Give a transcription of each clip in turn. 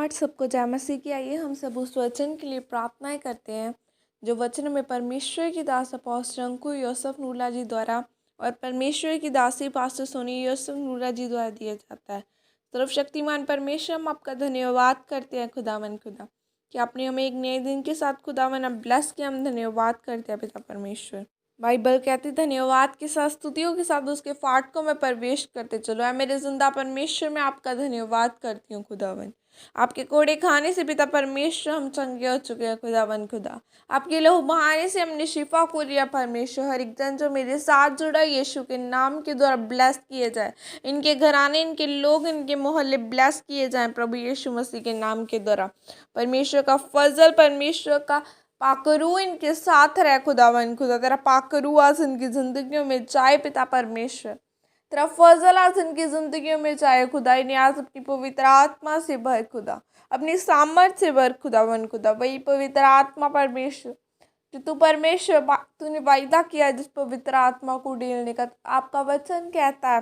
Lord, सबको जय मसीह की। आइए हम सब उस वचन के लिए प्रार्थनाएं करते हैं जो वचन में परमेश्वर की दास अपोस्टल अंकु यूसुफ नूला जी द्वारा और परमेश्वर की दासी पास्टर सोनी यूसुफ नूला जी द्वारा दिया जाता है। सर्वशक्तिमान परमेश्वर, हम आपका धन्यवाद करते हैं खुदावन खुदा कि आपने हमें एक नए दिन के साथ खुदावन अब ब्लेस किया। हम धन्यवाद करते हैं पिता परमेश्वर। बाइबल कहती धन्यवाद के साथ स्तुतियों के साथ उसके फाटकों में प्रवेश करते चलो। है मेरे जिंदा परमेश्वर, मैं आपका धन्यवाद करती हूँ खुदावन। आपके कोड़े खाने से पिता परमेश्वर हम चंगे हो चुके हैं खुदावन खुदा। आपके लहू बहाने से हमने शिफा को लिया परमेश्वर। हर एक जन जो मेरे साथ जुड़ा यीशु के नाम के द्वारा ब्लेस किए जाए। इनके घराने, इनके लोग, इनके मोहल्ले ब्लेस किए जाएं प्रभु यीशु मसीह के नाम के द्वारा। परमेश्वर का फजल, परमेश्वर का पाकरू इनके साथ रहे खुदावन खुदा। तेरा पाकरू आज इनकी जिंदगियों में जाए पिता परमेश्वर। तेरा फजल आज इनकी जिंदगियों में जाए खुदा। इन्हें आज अपनी पवित्र आत्मा से भर खुदा, अपनी सामर्थ से भर खुदावन खुदा। वही पवित्र आत्मा परमेश्वर जो तू परमेश्वर तूने वायदा किया जिस पवित्र आत्मा को डेलने का। आपका वचन कहता है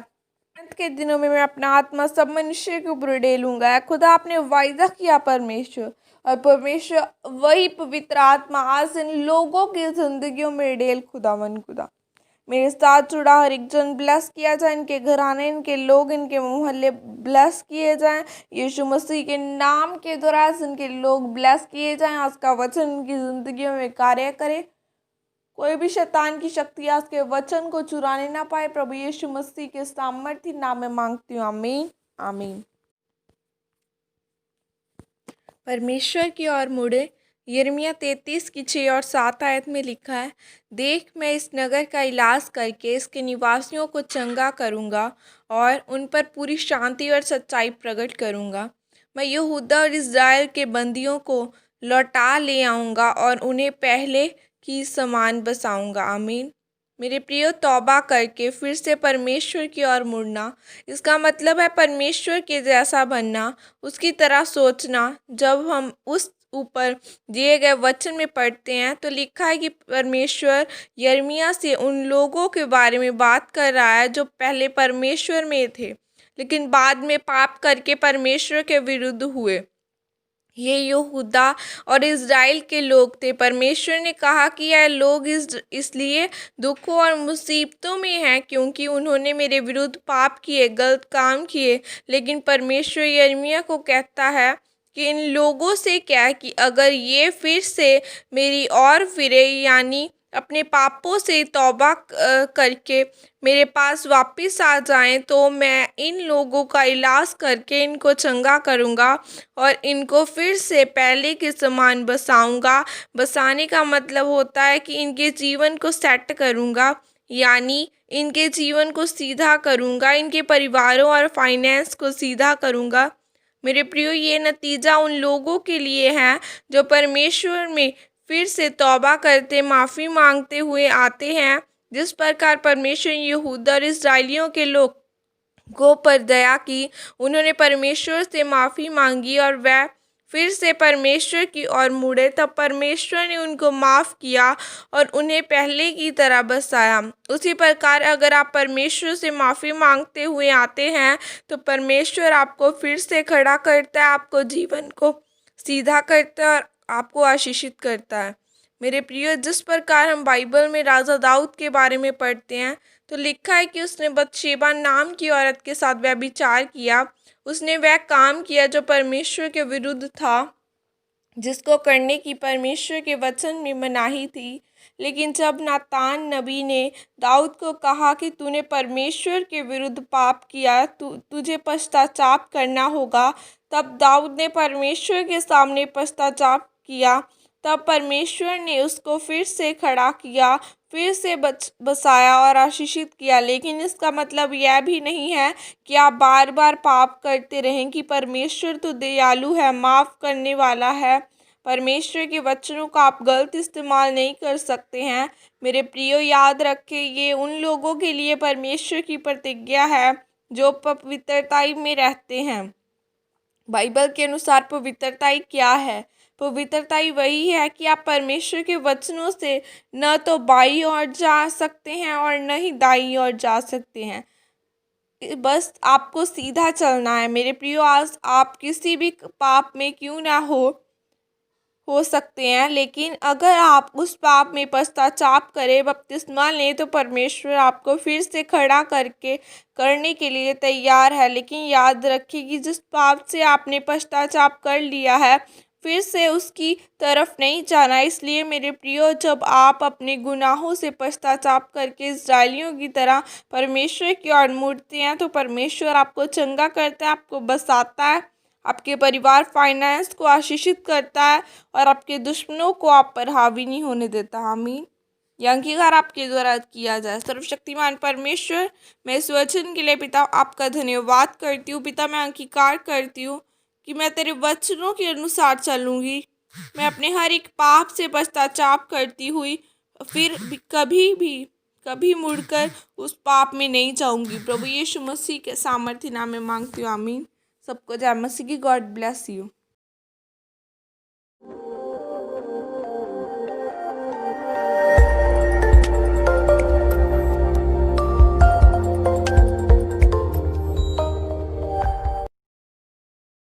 अंत के दिनों में मैं अपना आत्मा सब मनुष्य के ऊपर डेलूंगा। खुदा आपने वायदा किया परमेश्वर, और परमेश्वर वही पवित्र आत्मा आज इन लोगों की जिंदगियों में डेल खुदावन खुदा। मेरे साथ जुड़ा हर एक जन ब्लेस किया जाए। इनके घराने, इनके लोग, इनके मोहल्ले ब्लेस किए जाएं यीशु मसीह के नाम के द्वारा। इनके लोग ब्लेस किए जाएं। आज का वचन इनकी जिंदगियों में कार्य करे। कोई भी शैतान की शक्ति आज के वचन को चुराने ना पाए। प्रभु यीशु मसीह के सामर्थ्य नाम में मांगती हूँ, आमीन आमीन। परमेश्वर की ओर मुड़े। यिर्मयाह 33 की 6 और 7 आयत में लिखा है, देख मैं इस नगर का इलाज करके इसके निवासियों को चंगा करूँगा और उन पर पूरी शांति और सच्चाई प्रकट करूँगा। मैं यहूदा और इस्राएल के बंदियों को लौटा ले आऊँगा और उन्हें पहले की समान बसाऊँगा। आमीन। मेरे प्रियो, तौबा करके फिर से परमेश्वर की ओर मुड़ना, इसका मतलब है परमेश्वर के जैसा बनना, उसकी तरह सोचना। जब हम उस ऊपर दिए गए वचन में पढ़ते हैं तो लिखा है कि परमेश्वर यिर्मयाह से उन लोगों के बारे में बात कर रहा है जो पहले परमेश्वर में थे लेकिन बाद में पाप करके परमेश्वर के विरुद्ध हुए। ये यहूदा और इज़राइल के लोग थे। परमेश्वर ने कहा कि यह लोग इसलिए दुखों और मुसीबतों में हैं क्योंकि उन्होंने मेरे विरुद्ध पाप किए, गलत काम किए। लेकिन परमेश्वर यिर्मयाह को कहता है कि इन लोगों से क्या कि अगर ये फिर से मेरी ओर फिरे, यानी अपने पापों से तौबा करके मेरे पास वापस आ जाएं, तो मैं इन लोगों का इलाज करके इनको चंगा करूंगा और इनको फिर से पहले के समान बसाऊंगा। बसाने का मतलब होता है कि इनके जीवन को सेट करूंगा, यानी इनके जीवन को सीधा करूंगा, इनके परिवारों और फाइनेंस को सीधा करूंगा। मेरे प्रियो, ये नतीजा उन लोगों के लिए है जो परमेश्वर में फिर से तौबा करते, माफ़ी मांगते हुए आते हैं। जिस प्रकार परमेश्वर यहूदा और इस्राएलियों के लोगों पर दया की, उन्होंने परमेश्वर से माफ़ी मांगी और वह फिर से परमेश्वर की ओर मुड़े, तब परमेश्वर ने उनको माफ़ किया और उन्हें पहले की तरह बसाया। उसी प्रकार अगर आप परमेश्वर से माफ़ी मांगते हुए आते हैं तो परमेश्वर आपको फिर से खड़ा करता है, आपको जीवन को सीधा करता है और आपको आशीषित करता है। मेरे प्रियो, जिस प्रकार हम बाइबल में राजा दाऊद के बारे में पढ़ते हैं तो लिखा है कि उसने बतशेबा नाम की औरत के साथ व्यभिचार किया। उसने वह काम किया जो परमेश्वर के विरुद्ध था, जिसको करने की परमेश्वर के वचन में मनाही थी। लेकिन जब नातान नबी ने दाऊद को कहा कि तूने परमेश्वर के विरुद्ध पाप किया, तुझे पश्चाताप करना होगा, तब दाऊद ने परमेश्वर के सामने पश्चाताप किया। तब परमेश्वर ने उसको फिर से खड़ा किया, फिर से बसाया और आशीषित किया। लेकिन इसका मतलब यह भी नहीं है कि आप बार बार पाप करते रहें, कि परमेश्वर तो दयालु है, माफ़ करने वाला है। परमेश्वर के वचनों का आप गलत इस्तेमाल नहीं कर सकते हैं। मेरे प्रियो, याद रखें, ये उन लोगों के लिए परमेश्वर की प्रतिज्ञा है जो पवित्रता में रहते हैं। बाइबल के अनुसार पवित्रता क्या है? पवित्रता वही है कि आप परमेश्वर के वचनों से न तो बाईं ओर जा सकते हैं और न ही दाईं ओर जा सकते हैं। बस आपको सीधा चलना है मेरे प्रियो। आज आप किसी भी पाप में क्यों ना हो सकते हैं, लेकिन अगर आप उस पाप में पश्चाताप करें, बपतिस्मा लें, तो परमेश्वर आपको फिर से खड़ा करने के लिए तैयार है। लेकिन याद रखिए कि जिस पाप से आपने पश्चाताप कर लिया है, फिर से उसकी तरफ नहीं जाना। इसलिए मेरे प्रियो, जब आप अपने गुनाहों से पश्चाताप करके इस्राएलियों की तरह परमेश्वर की ओर मुड़ते हैं, तो परमेश्वर आपको चंगा करता है, आपको बसाता है, आपके परिवार फाइनेंस को आशीषित करता है और आपके दुश्मनों को आप पर हावी नहीं होने देता। आमीन। यह अंगीकार आपके द्वारा किया जाए। सर्वशक्तिमान परमेश्वर, मैं इस वचन के लिए पिता आपका धन्यवाद करती हूँ। पिता, मैं अंगीकार करती हूँ कि मैं तेरे वचनों के अनुसार चलूँगी। मैं अपने हर एक पाप से पश्चाताप करती हुई फिर कभी मुड़कर उस पाप में नहीं जाऊँगी। प्रभु यीशु मसीह के सामर्थ्य नाम में मांगती हूँ। आमीन। सबको जय मसीह की। God bless you.